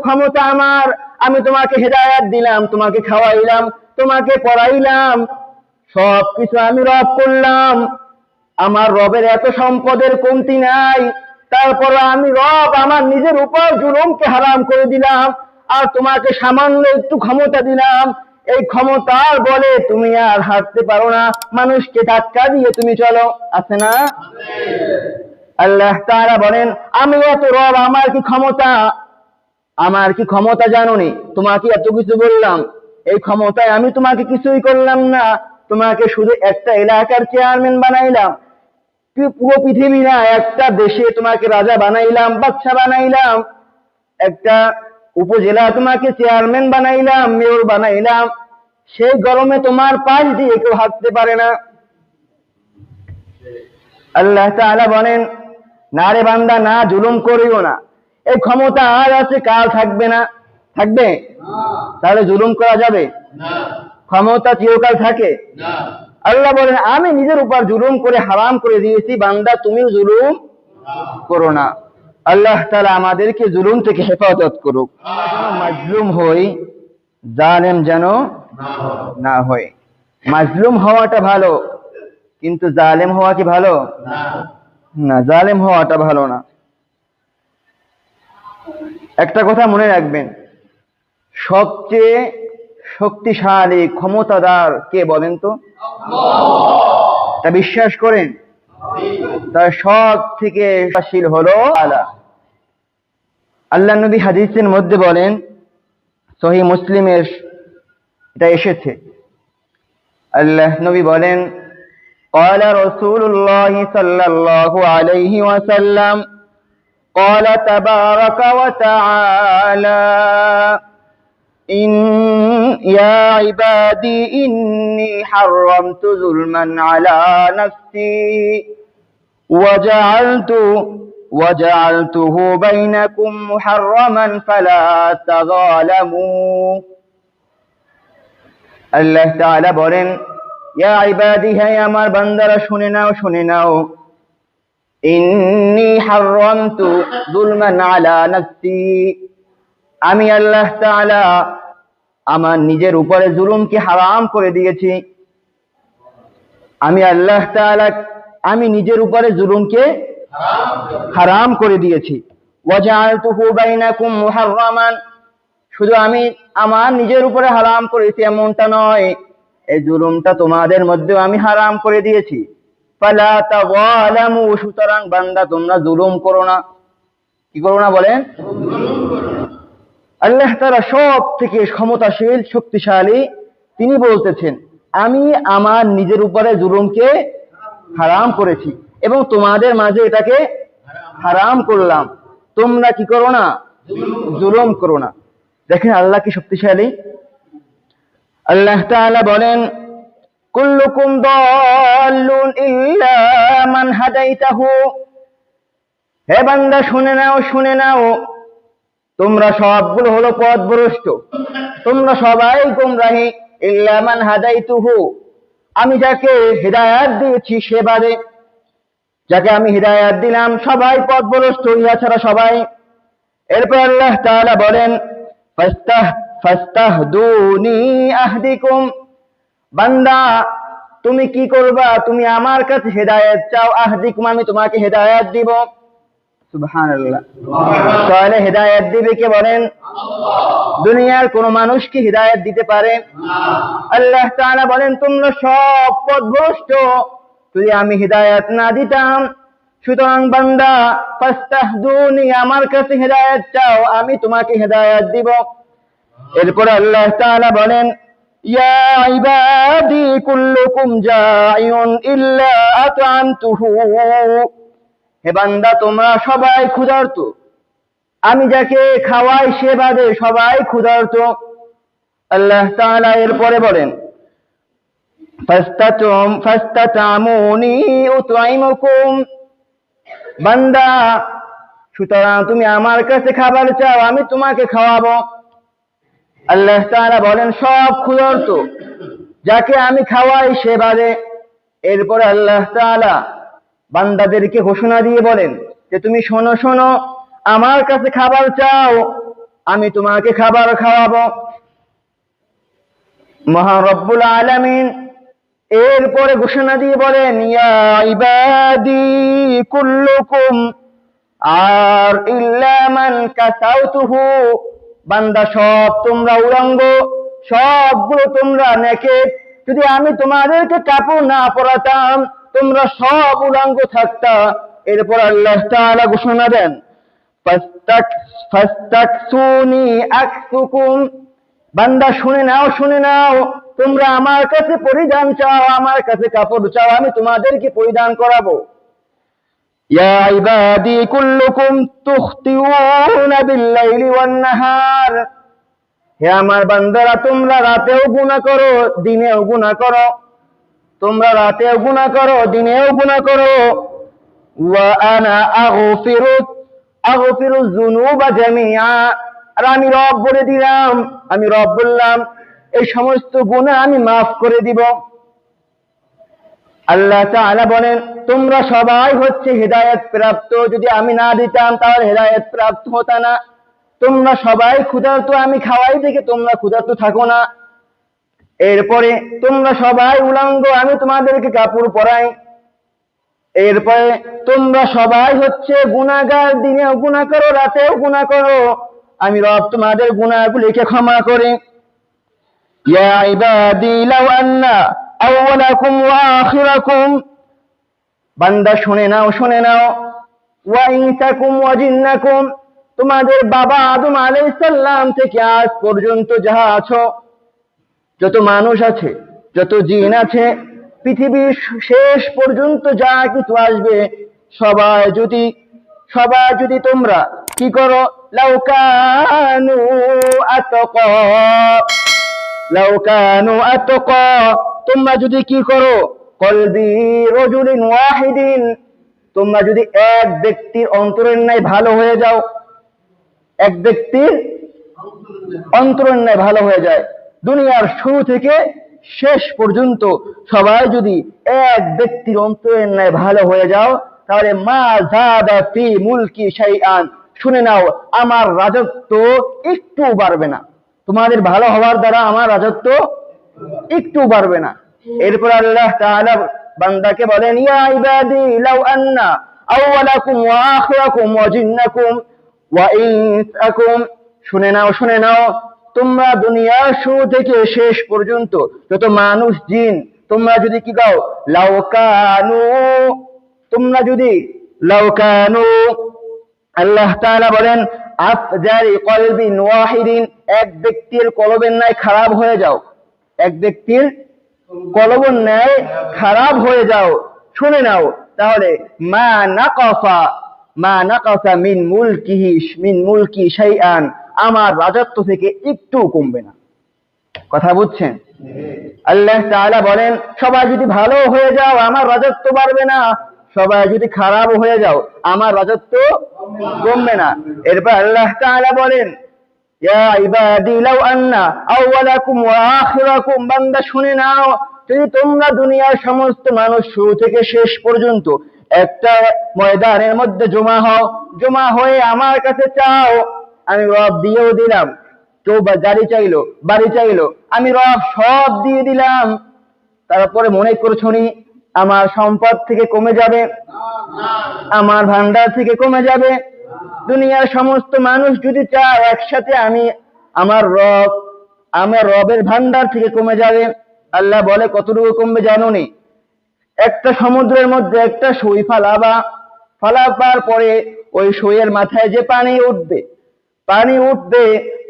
ক্ষমতা আমার, আমি তোমাকে হেদায়েত দিলাম, তোমাকে খাওয়াইলাম, তোমাকে পড়াইলাম, সবকিছু আমি রব করলাম। আমার রবের এত সম্পদের কমতি নাই, তারপরে আমি রব আমার নিজের উপর জুলুমকে হারাম করে দিলাম, আর তোমাকে সামান্য একটু ক্ষমতা দিলাম। এই ক্ষমতার বলে তুমি আর হাঁটতে পারো না, মানুষকে ধাক্কা দিয়ে তুমি চলো, আছে না? আল্লাহ তাআলা বলেন, আমি এত রব, আমার কি ক্ষমতা, আমার কি ক্ষমতা জানোনি? তোমাকে এত কিছু বললাম, এই ক্ষমতায় আমি তোমাকে কিছুই করলাম না, তোমাকে শুধু একটা এলাকার চেয়ারম্যান বানাইলাম, পুরো পৃথিবী না, একটা দেশে তোমাকে রাজা বানাইলাম, বাদশা বানাইলাম, একটা উপজেলা তোমাকে চেয়ারম্যান বানাইলাম, মেয়র বানাইলাম, সেই গরমে তোমার পাশ দিয়ে কেউ হাঁটতে পারে না। আল্লাহ তাআলা বলেন, না রে বান্দা, না জুলুম করিও না, এই ক্ষমতা আজ আছে, কাল থাকবে না। থাকবে? তাহলে জুলুম করা যাবে? ক্ষমতা চিরকাল থাকে? আল্লাহ বলেন, আমি নিজের উপর জুলুম করে হারাম করে দিয়েছি, বান্দা তুমিও জুলুম করো না। আল্লাহ তাআলা আমাদেরকে জুলুম থেকে হেফাজত করুক। মাজলুম হই, জালেম যেন না হয়। মাজলুম হওয়াটা ভালো, কিন্তু জালেম হওয়া কি ভালো? না, জালেম হওয়াটা ভালো না। একটা কথা মনে রাখবেন, সবচেয়ে শক্তিশালী ক্ষমতাদার কে বলেন তো? তা বিশ্বাস করেন? তার সব থেকে শক্তিশালী হলো আল্লাহ। আল্লাহ নবী হাদিসের মধ্যে বলেন, সহিহ মুসলিমের এটা এসেছে, আল্লাহ নবী বলেন, قال رسول الله صلى الله عليه وسلم قال تبارك وتعالى إن يا عبادي إني حرمت ظلما على نفسي وجعلته بينكم محرما فلا تظالموا। আল্লাহ তাআলা বলেন, ইয়া ইবাদি, হে আমার বান্দারা, শুনে নাও, শুনে নাও, ইন্নী হারামতু যুলমান আলা নাফসি, আমি আল্লাহ তাআলা আমার নিজের উপরে জুলুমকে হারাম করে দিয়েছি। আমি আল্লাহ তাআলা আমি নিজের উপরে জুলুমকে হারাম করে দিয়েছি। ওয়াজআলতুহু বাইনাকুম মুহাররামান, শুধু আমি আমার নিজের উপরে হারাম করেছি এমনটা নয়, এই জুলুমটা তোমাদের মধ্যেও আমি হারাম করে দিয়েছি। ফালা তাযালামু, সুতরাং বান্দা তোমরা জুলুম করো না। কি করো না বলেন? আল্লাহ তাআলা সব থেকে ক্ষমতাশীল, শক্তিশালী, তিনি বলতেছেন, আমি আমার নিজের উপরে জুলুমকে হারাম করেছি এবং তোমাদের মাঝে এটাকে হারাম করলাম, তোমরা কি করো না? জুলুম করো না। দেখেন আল্লাহ কি শক্তিশালী। আল্লাহ তাআলা বলেন, কুল্লুকুম দাল্লুন ইল্লা মান হাদাইতাহু, হে বান্দা শুনে নাও, শুনে নাও, তোমরা সবগুলো হলো পথভ্রষ্ট, তোমরা সবাই গোমরাহী। ইল্লা মান হাদাইতুহু, আমি যাকে হিদায়াত দিয়েছি সে বাদে, যাকে আমি হিদায়াত দিলাম সবাই পথভ্রষ্ট, ইয়া ছাড়া সবাই। এরপর আল্লাহ তাআলা বলেন, ফাস্তাহদুনি আহদিকুম, বান্দা তুমি কি করবা? তুমি আমার কাছে হেদায়েত চাও, আহদিকুম, আমি তোমাকে হেদায়েত দিব। সুবহানাল্লাহ। তাহলে হেদায়েত দিবে কে বলেন? দুনিয়ার কোন মানুষ কি হেদায়েত দিতে পারে? আল্লাহ তাআলা বলেন, তোমরা সব পথভ্রষ্ট, যদি আমি হেদায়েত না দিতাম। সুতরাং বান্দা, ফাস্তাহদুনি, আমার কাছে হেদায়েত চাও, আমি তোমাকে হেদায়েত দিব। এরপর আল্লাহ তাআলা বলেন, ইয়া ইবাদি কুল্লুকুম জাইউন ইল্লা আতআমতুহু, হে বান্দা তোমরা সবাই ক্ষুধার্ত, আমি যাকে খাওয়াই সে বাদে সবাই ক্ষুধার্ত। আল্লাহ তাআলা এরপরে বলেন, ফাস্তাতামুনি উতঈমুকুম, বান্দা সুতরাং তুমি আমার কাছে খাবার চাও, আমি তোমাকে খাওয়াবো। আল্লাহ তাআলা বলেন, সব ক্ষুধার্ত, যাকে আমি খাওয়াই সে বাদে। এরপরে আল্লাহ তাআলা বান্দাদেরকে ঘোষণা দিয়ে বলেন যে তুমি শোনো, শোনো, আমার কাছে খাবার চাও, আমি তোমাকে খাবার খাওয়াবো। মহান রব্বুল আলামিন এরপরে ঘোষণা দিয়ে বলেন, ইয়া ইবাদি কুল্লুকুম আর ইল্লা মান কাসাউতুহু, বান্দা সব তোমরা উলঙ্গ, সবগুলো তোমরা নেকেড। যদি আমি তোমাদেরকে কাপড় না পরাতাম তোমরা সব উলঙ্গ থাকতা। এরপর আল্লাহ তাআলা ঘোষণা দেন, ফাস্তাকসুনি আকসুকুম, বান্দা শুনে নাও শুনে নাও, তোমরা আমার কাছে পরিধান চাও, আমার কাছে কাপড় চাও, আমি তোমাদেরকে পরিধান করাবো। ইয়া ইবাদি কুল্লুকুম তুখতিউনা বিল-লাইলি ওয়ান-নাহার, হে আমার বান্দারা তোমরা রাতেও গুনাহ করো দিনেও গুনাহ করো, তোমরা রাতেও গুনাহ করো দিনেও গুনাহ করো। ওয়া আনা আগফিরু যুনুবা জামিআ, আর আমি রব বলে দিলাম, আমি রব বললাম এই সমস্ত গুনাহ আমি মাফ করে দিব। আল্লাহ তাআলা বলেন তোমরা সবাই হচ্ছে হেদায়েত প্রাপ্ত, যদি আমি না দিতাম তাহলে হেদায়েত প্রাপ্ত হতা না। তোমরা সবাই ক্ষুধার্ত, আমি খাওয়াই দেখে তোমরা ক্ষুধার্ত থাকো না। এরপরে তোমরা সবাই উলঙ্গ, আমি তোমাদেরকে কাপড় পরাই। এরপরে তোমরা সবাই হচ্ছে গুনাহগার, দিনেও গুনাহ করো রাতেও গুনাহ করো, আমি রব তোমাদের গুনাহগুলিকে ক্ষমা করি। ইয়া ইবাদি লাউ আন্না আউওয়ালাকুম ওয়া আখিরাকুম, বান্দা শুনে নাও শুনে নাও, ওয়া ইনসাকুম ওয়া জিন্নাকুম, তোমাদের বাবা আদম আলাইহিস সালাম থেকে আজ পর্যন্ত যাহা আছো, যত মানুষ আছে যত জিন আছে, পৃথিবীর শেষ পর্যন্ত যা কিছু আসবে, সবাই যদি তোমরা কি করো, লাউকানু আতকা, তোমরা যদি কি করো, কলবি রাজুলিন ওয়াহিদিন, তোমরা যদি এক ব্যক্তির অন্তরের ন্যায় ভালো হয়ে যাও, এক ব্যক্তির অন্তরের ন্যায় ভালো হয়ে যায়, দুনিয়ার শুরু থেকে শেষ পর্যন্ত সবাই যদি এক ব্যক্তির অন্তরের ন্যায় ভালো হয়ে যাও, তাহলে মা যাদা ফি মুলকি শাইআন, শুনে নাও আমার রাজত্ব একটু বাড়বে না, তোমাদের ভালো হওয়ার দ্বারা আমার রাজত্ব একটু বাড়বে না। এরপর আল্লাহ তাআলা বান্দাকে বলেন, ইয়া ইবাদি লাউ আন্না আউওয়ালাকুম ওয়া আখিরাকুম ওয়া জিন্নাকুম ওয়া ইনসাকুম, শুনে নাও, তোমরা দুনিয়ার শুরু থেকে শেষ পর্যন্ত যত মানুষ জিন, তোমরা যদি কি গাও, লাউকানু, আল্লাহ তাআলা বলেন আফজারি কলবিন ওয়াহিদিন, এক ব্যক্তির কলবের ন্যায় খারাপ হয়ে যাও, এক ব্যক্তির কলবের ন্যায় খারাপ হয়ে যাও, শুনে নাও, তাহলে মা নাকাসা মিন মুলকি শাইআন, আমার রাজত্ব থেকে একটু কমবে না। কথা বুঝছেন? আল্লাহ তাআলা বলেন সবাই যদি ভালো হয়ে যাও আমার রাজত্ব বাড়বে না, সবাই যদি খারাপ হয়ে যাও আমার রাজত্ব কমবে না। এরপর আল্লাহ তাআলা বলেন, ইয়া ইবাদি লাউ আন্না আউওয়ালাকুম ওয়া আখিরাকুম, বান্দা শুনে নাও, যদি তোমরা দুনিয়ার সমস্ত মানুষ শুরু থেকে শেষ পর্যন্ত একটা ময়দানের মধ্যে জমা হয়ে আমার কাছে চাও, আমি রব দিয়েও দিলাম। কেউ গাড়ি চাইলো, বাড়ি চাইলো, আমি রব সব দিয়ে দিলাম। তারপরে মনে করছো নি আমার সম্পদ থেকে কমে যাবে, আমার ভান্ডার থেকে কমে যাবে? দুনিয়ার সমস্ত মানুষ যদি চায় একসাথে আমার রবের ভান্ডার থেকে কমে যাবে। আল্লাহ বলে কতটুকু কমবে জানো নি? একটা সমুদ্রের মধ্যে একটা সই ফালাবার পরে ওই সইয়ের মাথায় যে পানি উঠবে,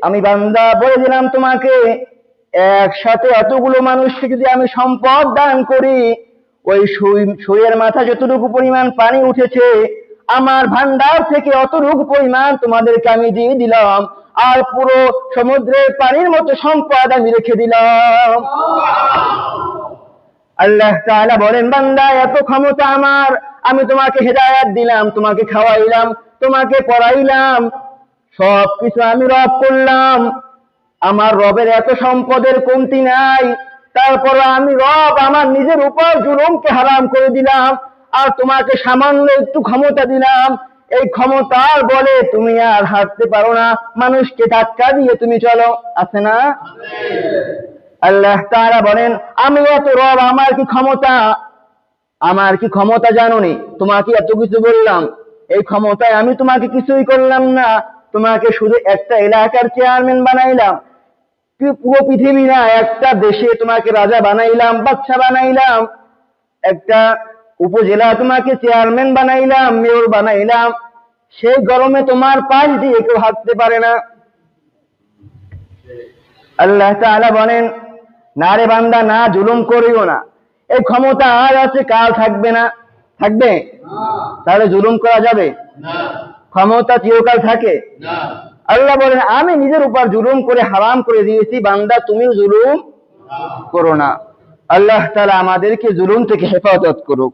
আমি বান্দা বলে দিলাম তোমাকে, একসাথে এতগুলো মানুষকে যদি আমি সম্পদ দান করি, ওই সইয়ের মাথা যতটুকু পরিমাণ পানি উঠেছে আমার ভান্ডার থেকে অতটুকু পরিমাণ তোমাদেরকে আমি দিয়ে দিলাম, আর পুরো সমুদ্রের পানির মতো সম্পদ আমি রেখে দিলাম। আল্লাহ তাআলা বলেন বান্দা এত ক্ষমতা আমার, আমি তোমাকে হেদায়েত দিলাম, তোমাকে খাওয়াইলাম, তোমাকে পড়াইলাম, সবকিছু আমি রব করলাম, আমার রবের এত সম্পদের কমতি নাই, তারপর আমি রব আমার নিজের উপর জুলুমকে হারাম করে দিলাম, আর তোমাকে সামান্য একটু ক্ষমতা দিলাম, এই ক্ষমতার বলে তুমি আর হাঁটতে পারো না, মানুষকে ধাক্কা দিয়ে তুমি চলো, আছে না? আল্লাহ তাআলা বলেন, আমি এত রব, আমার কি ক্ষমতা জানোনি? তোমাকে এত কিছু বললাম, এই ক্ষমতায় আমি তোমাকে কিছুই করলাম না, তোমাকে শুধু একটা এলাকার চেয়ারম্যান বানাইলাম, পুরো পৃথিবী না, একটা দেশে তোমাকে রাজা বানাইলাম, বাদশা বানাইলাম, একটা উপজেলা তোমাকে চেয়ারম্যান বানাইলাম, মেয়র বানাইলাম, সেই গরমে তোমার পাশ দিয়ে কেউ হাঁটতে পারে না। আল্লাহ তাআলা বলেন, না রে বান্দা, না জুলুম করিও না, এই ক্ষমতা আজ আছে, কাল থাকবে না। থাকবে? তাহলে জুলুম করা যাবে? ক্ষমতা চিরকাল থাকে? আল্লাহ বলেন, আমি নিজের উপর জুলুম করে হারাম করে দিয়েছি, বান্দা তুমিও জুলুম করো না। আল্লাহ তাআলা আমাদেরকে জুলুম থেকে হেফাজত করুক।